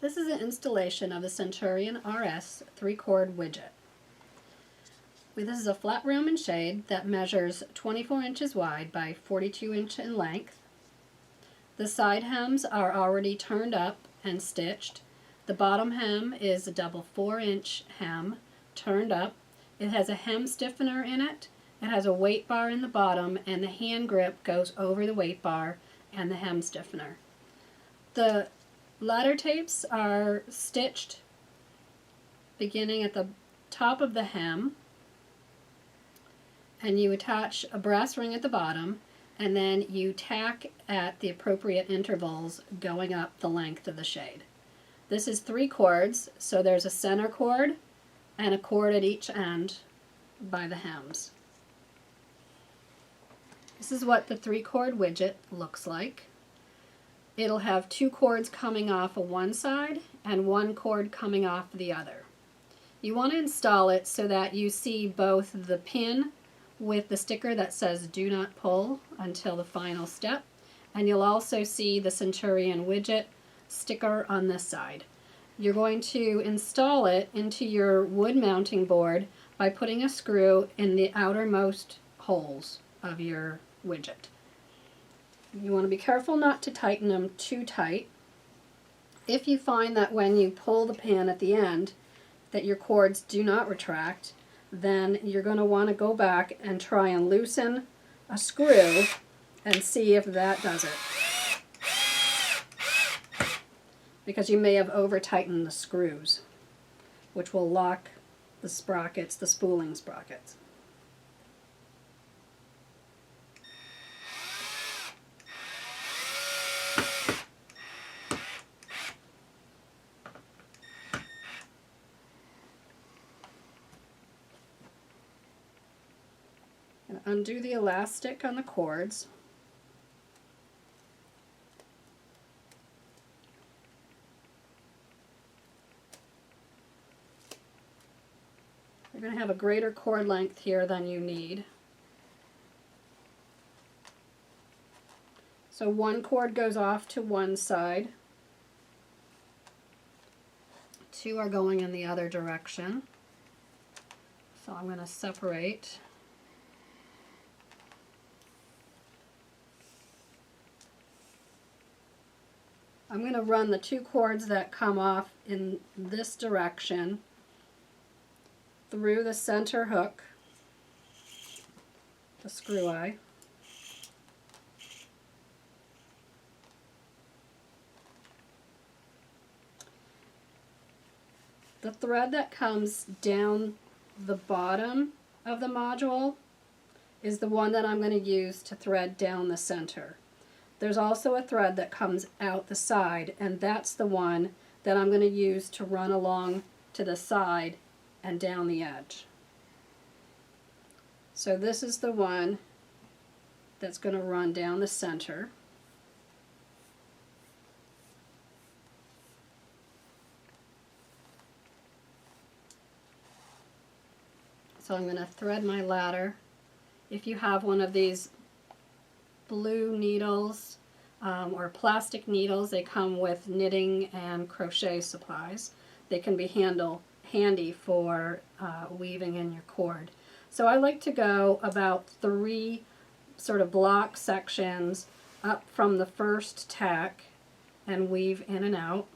This is an installation of the CenturionRS 3-cord widget. This is a flat room and shade that measures 24 inches wide by 42 inches in length. The side hems are already turned up and stitched. The bottom hem is a double 4-inch hem turned up. It has a hem stiffener in it. It has a weight bar in the bottom, and the hand grip goes over the weight bar and the hem stiffener. The ladder tapes are stitched beginning at the top of the hem, and you attach a brass ring at the bottom, and then you tack at the appropriate intervals going up the length of the shade. This is 3 cords, so there's a center cord and a cord at each end by the hems. This is what the 3-cord widget looks like. It'll have 2 cords coming off of one side and 1 cord coming off the other. You want to install it so that you see both the pin with the sticker that says "Do not pull" until the final step, and you'll also see the Centurion widget sticker on this side. You're going to install it into your wood mounting board by putting a screw in the outermost holes of your widget. You want to be careful not to tighten them too tight. If you find that when you pull the pin at the end that your cords do not retract, then you're going to want to go back and try and loosen a screw and see if that does it, because you may have over tightened the screws, which will lock the sprockets, the spooling sprockets. Undo the elastic on the cords. You're going to have a greater cord length here than you need. So 1 cord goes off to one side. 2 are going in the other direction. So I'm going to separate. I'm going to run the 2 cords that come off in this direction through the center hook, the screw eye. The thread that comes down the bottom of the module is the one that I'm going to use to thread down the center. There's also a thread that comes out the side, and that's the one that I'm going to use to run along to the side and down the edge. So this is the one that's going to run down the center. So I'm going to thread my ladder. If you have one of these blue needles or plastic needles, they come with knitting and crochet supplies. They can be handy for weaving in your cord. So I like to go about 3 sort of block sections up from the first tack and weave in and out.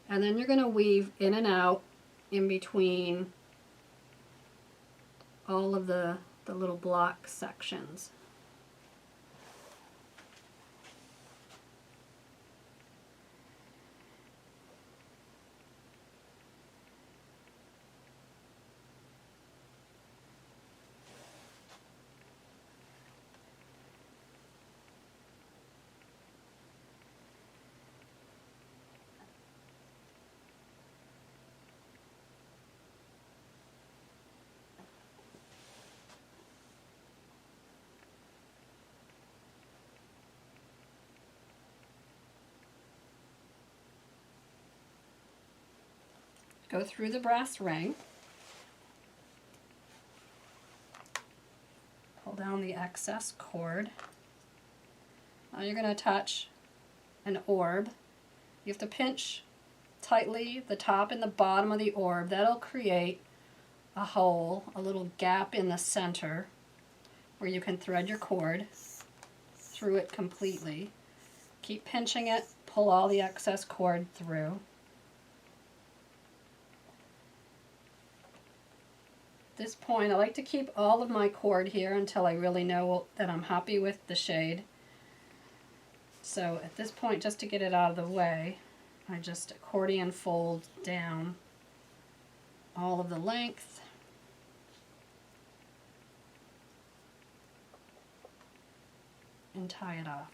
And then you're going to weave in and out in between all of the little block sections. Go through the brass ring, pull down the excess cord. Now you're going to attach an orb You have to pinch tightly the top and the bottom of the orb. That'll create a hole, a little gap in the center where you can thread your cord through it completely. Keep pinching it, pull all the excess cord through. At this point, I like to keep all of my cord here until I really know that I'm happy with the shade. So at this point, just to get it out of the way, I just accordion fold down all of the length. And tie it off.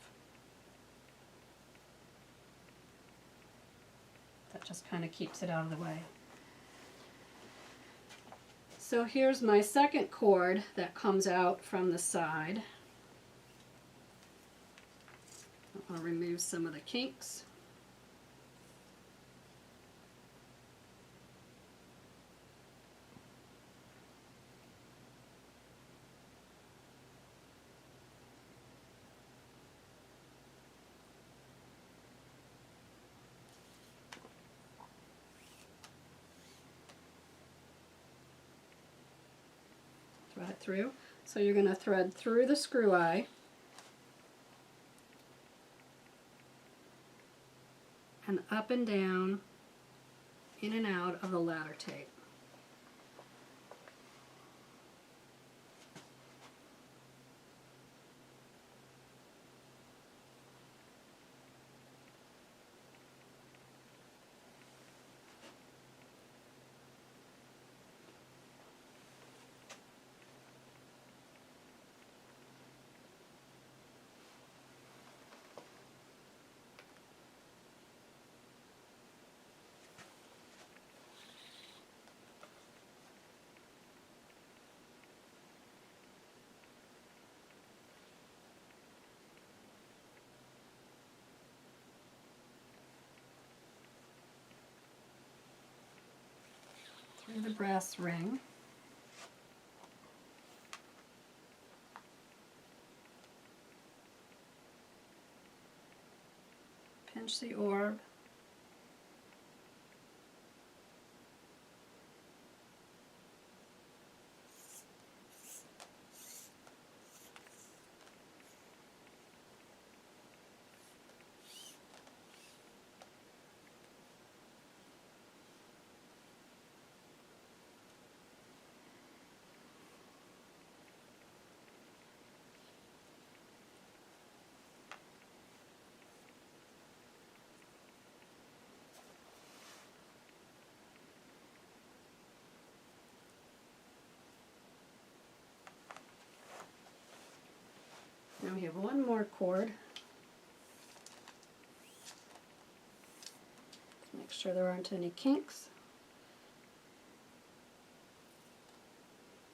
That just kind of keeps it out of the way. So here's my second cord that comes out from the side. I'll remove some of the kinks. Thread it through. So you're going to thread through the screw eye and up and down, in and out of the ladder tape. Through the brass ring. Pinch the orb. Now we have one more cord. Make sure there aren't any kinks.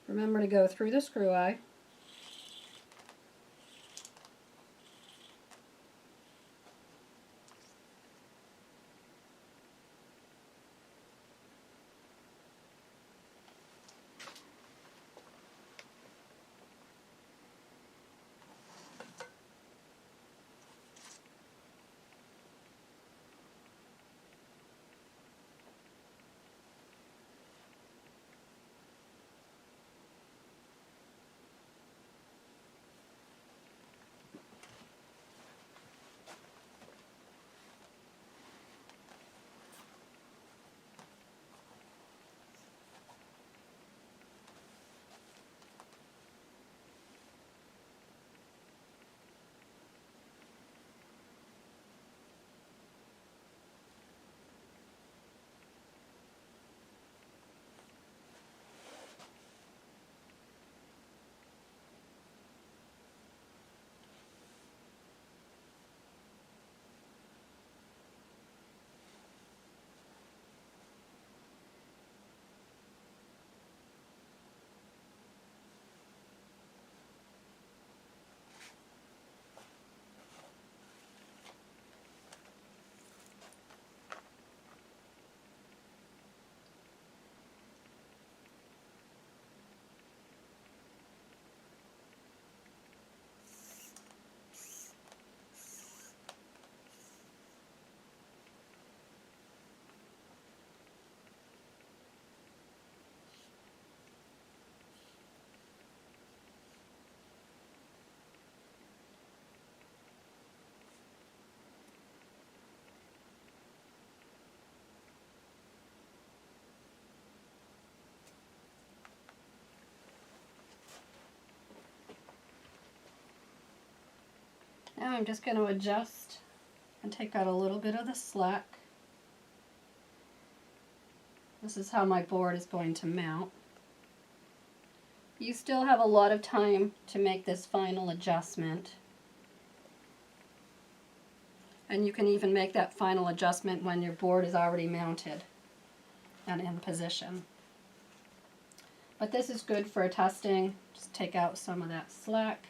Remember to go through the screw eye. I'm just going to adjust and take out a little bit of the slack. This is how my board is going to mount. You still have a lot of time to make this final adjustment. And you can even make that final adjustment when your board is already mounted and in position. But this is good for testing. Just take out some of that slack.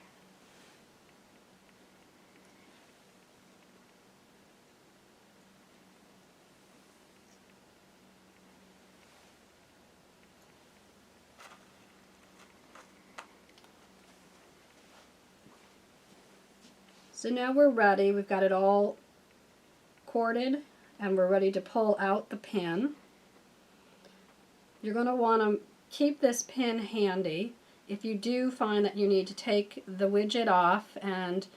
So now we're ready. We've got it all corded and we're ready to pull out the pin. You're going to want to keep this pin handy. If you do find that you need to take the widget off and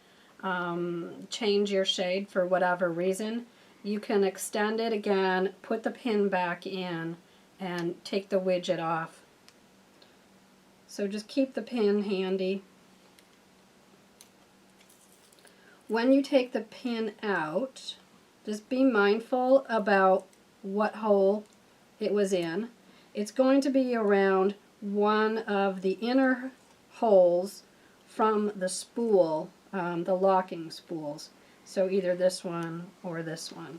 change your shade for whatever reason, you can extend it again, put the pin back in, and take the widget off. So just keep the pin handy. When you take the pin out, just be mindful about what hole it was in. It's going to be around one of the inner holes from the spool, the locking spools. So either this one or this one.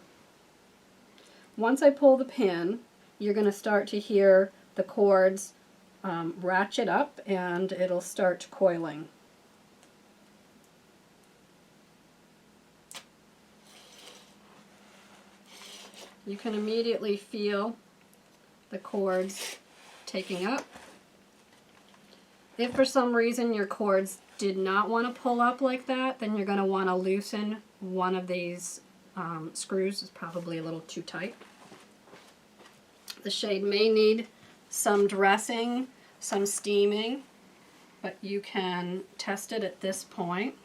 Once I pull the pin, you're going to start to hear the cords ratchet up and it'll start coiling. You can immediately feel the cords taking up. If for some reason your cords did not want to pull up like that, then you're going to want to loosen one of these screws. It's probably a little too tight. The shade may need some dressing, some steaming, but you can test it at this point.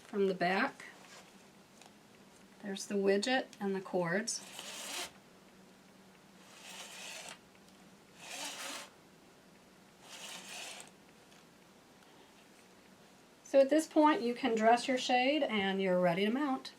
From the back, there's the widget and the cords. So at this point you can dress your shade and you're ready to mount.